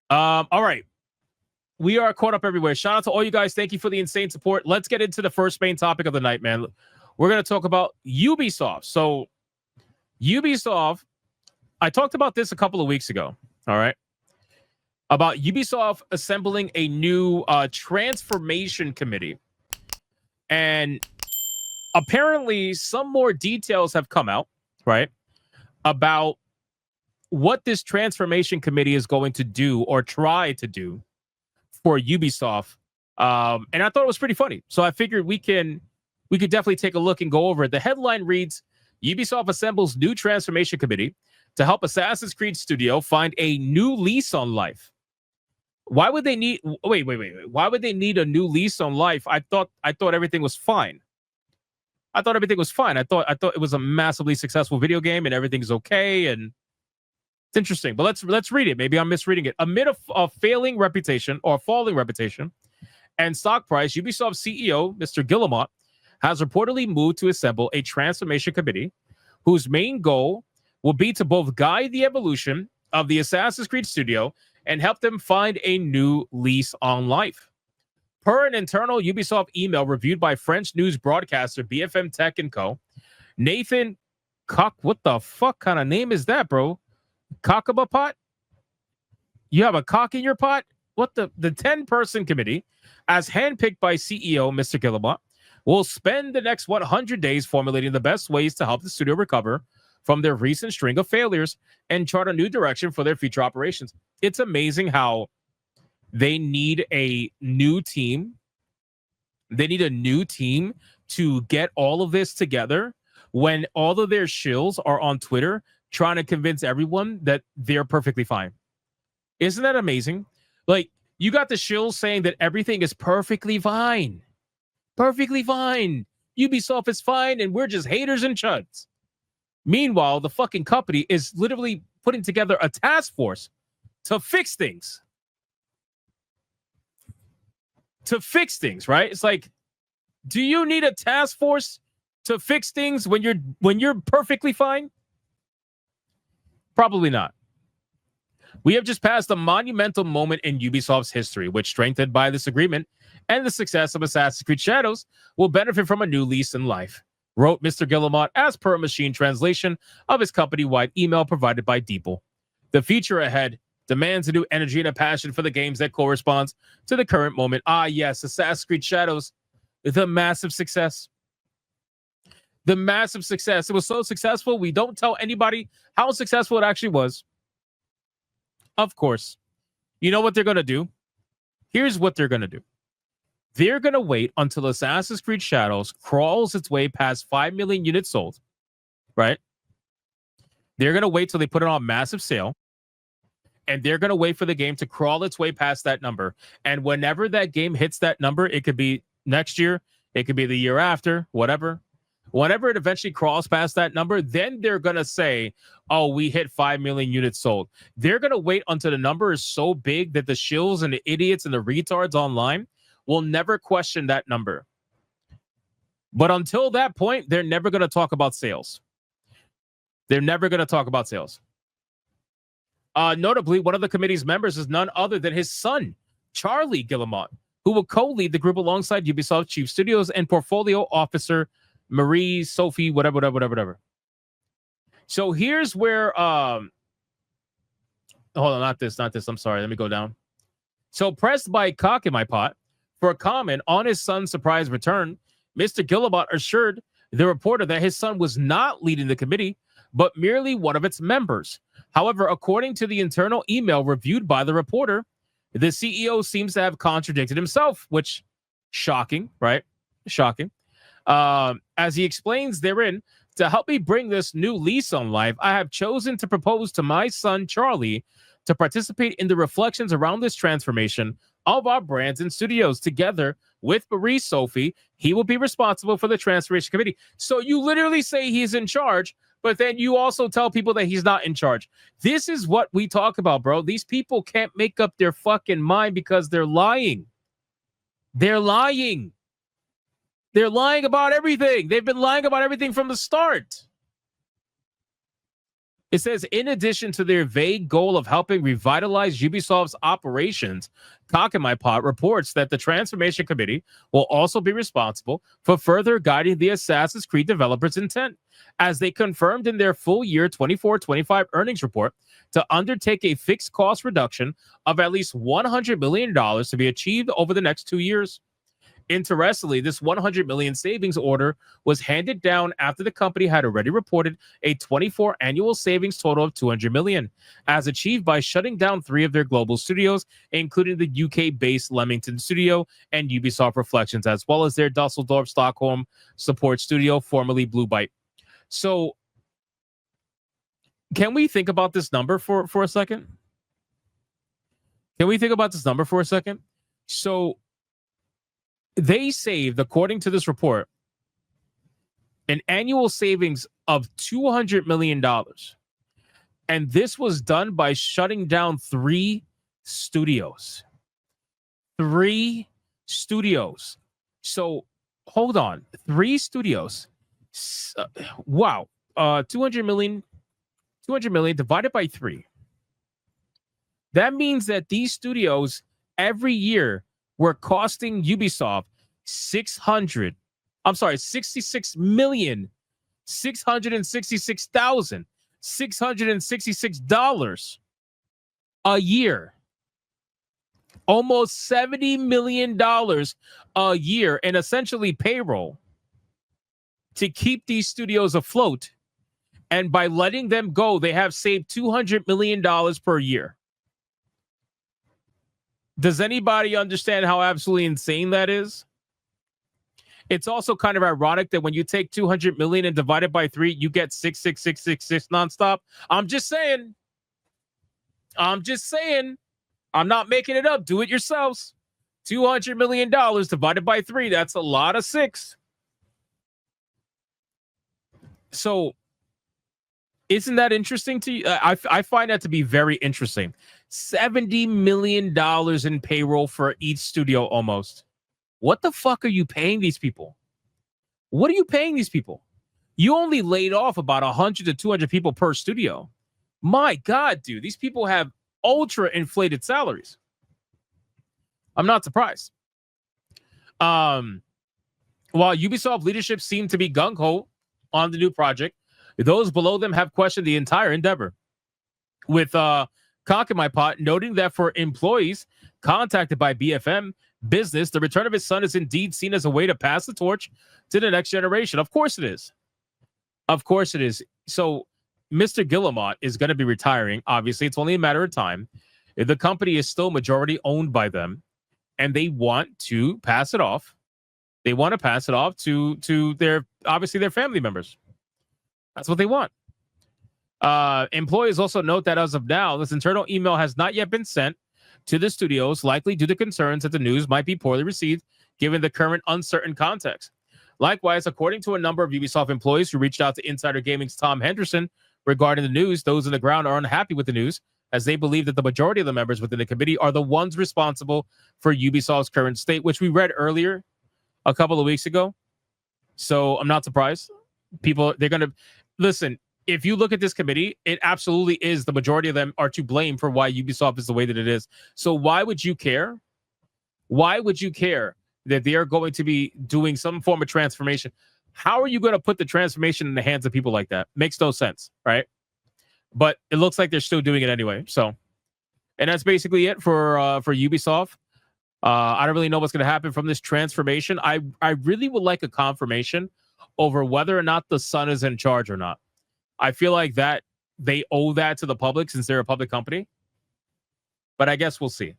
All right. We are caught up everywhere. Shout out to all you guys. Thank you for the insane support. Let's get into the first main topic of the night, man. We're going to talk about Ubisoft. So, Ubisoft, I talked about this a couple of weeks ago. All right. About Ubisoft assembling a new transformation committee. And apparently, some more details have come out, right, about what this transformation committee is going to do or try to do for Ubisoft. And I thought it was pretty funny. So I figured we could definitely take a look and go over it. The headline reads, Ubisoft assembles new transformation committee to help Assassin's Creed Studio find a new lease on life. Why would they need wait. Why would they need a new lease on life? I thought everything was fine. I thought it was a massively successful video game and everything's okay and it's interesting. But let's read it. Maybe I'm misreading it. Amid a falling reputation and stock price, Ubisoft CEO Mr. Guillemot has reportedly moved to assemble a transformation committee whose main goal will be to both guide the evolution of the Assassin's Creed studio and help them find a new lease on life. Per an internal Ubisoft email reviewed by French news broadcaster BFM Tech & Co., Nathan Cock, what the fuck kind of name is that, bro? Cockaba pot? You have a cock in your pot? What the 10-person committee, as handpicked by CEO Mr. Guillemot, will spend the next 100 days formulating the best ways to help the studio recover from their recent string of failures and chart a new direction for their future operations. It's amazing how they need a new team. They need a new team to get all of this together when all of their shills are on Twitter trying to convince everyone that they're perfectly fine. Isn't that amazing? Like, you got the shills saying that everything is perfectly fine. Perfectly fine. Ubisoft is fine, and we're just haters and chuds. Meanwhile, the fucking company is literally putting together a task force to fix things. Right? It's like, do you need a task force to fix things when you're perfectly fine? Probably not. We have just passed a monumental moment in Ubisoft's history, which, strengthened by this agreement and the success of Assassin's Creed Shadows, will benefit from a new lease in life, wrote Mr. Guillemot as per a machine translation of his company-wide email provided by Deeple. The future ahead demands a new energy and a passion for the games that corresponds to the current moment. Ah, yes, Assassin's Creed Shadows, the massive success. The massive success. It was so successful, we don't tell anybody how successful it actually was. Of course. You know what they're going to do? Here's what they're going to do. They're going to wait until Assassin's Creed Shadows crawls its way past 5 million units sold, right? They're going to wait till they put it on massive sale, and they're going to wait for the game to crawl its way past that number. And whenever that game hits that number, it could be next year, it could be the year after, whatever. Whenever it eventually crawls past that number, then they're going to say, oh, we hit 5 million units sold. They're going to wait until the number is so big that the shills and the idiots and the retards online will never question that number. But until that point, they're never going to talk about sales. Notably, one of the committee's members is none other than his son, Charlie Guillemot, who will co-lead the group alongside Ubisoft Chief Studios and Portfolio Officer Marie Sophie, whatever. So here's where hold on, not this. I'm sorry. Let me go down. So, pressed by Cock in My Pot for a comment on his son's surprise return, Mr. Guillemot assured the reporter that his son was not leading the committee, but merely one of its members. However, according to the internal email reviewed by the reporter, the CEO seems to have contradicted himself, which shocking, right? Shocking. As he explains therein, to help me bring this new lease on life, I have chosen to propose to my son, Charlie, to participate in the reflections around this transformation of our brands and studios. Together with Marie Sophie, he will be responsible for the transformation committee. So you literally say he's in charge, but then you also tell people that he's not in charge. This is what we talk about, bro. These people can't make up their fucking mind because they're lying. They're lying. They're lying about everything. They've been lying about everything from the start. It says, in addition to their vague goal of helping revitalize Ubisoft's operations, Cock in My Pot reports that the Transformation Committee will also be responsible for further guiding the Assassin's Creed developers' intent, as they confirmed in their full year 24-25 earnings report to undertake a fixed cost reduction of at least $100 million to be achieved over the next 2 years. Interestingly, this 100 million savings order was handed down after the company had already reported a 24 annual savings total of 200 million, as achieved by shutting down 3 of their global studios, including the UK-based Leamington studio and Ubisoft Reflections, as well as their Dusseldorf Stockholm support studio, formerly Blue Byte. So, can we think about this number for a second? So, they saved, according to this report, an annual savings of $200 million. And this was done by shutting down 3 studios. 3 studios. So, hold on. 3 studios. Wow. 200 million divided by 3. That means that these studios every year were costing Ubisoft $666,666,666 a year. Almost $70 million a year in essentially payroll to keep these studios afloat. And by letting them go, they have saved $200 million per year. Does anybody understand how absolutely insane that is? It's also kind of ironic that when you take 200 million and divide it by 3, you get 66666 nonstop. I'm just saying. I'm not making it up. Do it yourselves. $200 million divided by 3. That's a lot of 6. So, isn't that interesting to you? I find that to be very interesting. $70 million in payroll for each studio almost. What the fuck are you paying these people? What are you paying these people? You only laid off about 100 to 200 people per studio. My God, dude, these people have ultra inflated salaries. I'm not surprised. While Ubisoft leadership seemed to be gung-ho on the new project, those below them have questioned the entire endeavor. With Cock in My Pot noting that for employees contacted by BFM Business, the return of his son is indeed seen as a way to pass the torch to the next generation. Of course it is. So Mr. Guillemot is going to be retiring. Obviously, it's only a matter of time. The company is still majority owned by them, and they want to pass it off. They want to pass it off to their family members. That's what they want. Employees also note that as of now, this internal email has not yet been sent to the studios, likely due to concerns that the news might be poorly received given the current uncertain context. Likewise, according to a number of Ubisoft employees who reached out to Insider Gaming's Tom Henderson regarding the news, those on the ground are unhappy with the news, as they believe that the majority of the members within the committee are the ones responsible for Ubisoft's current state, which we read earlier a couple of weeks ago. So I'm not surprised. They're going to listen. If you look at this committee, it absolutely is the majority of them are to blame for why Ubisoft is the way that it is. So why would you care? Why would you care that they are going to be doing some form of transformation? How are you going to put the transformation in the hands of people like that? Makes no sense, right? But it looks like they're still doing it anyway. So, and that's basically it for Ubisoft. I don't really know what's going to happen from this transformation. I really would like a confirmation over whether or not the son is in charge or not. I feel like that they owe that to the public since they're a public company. But I guess we'll see.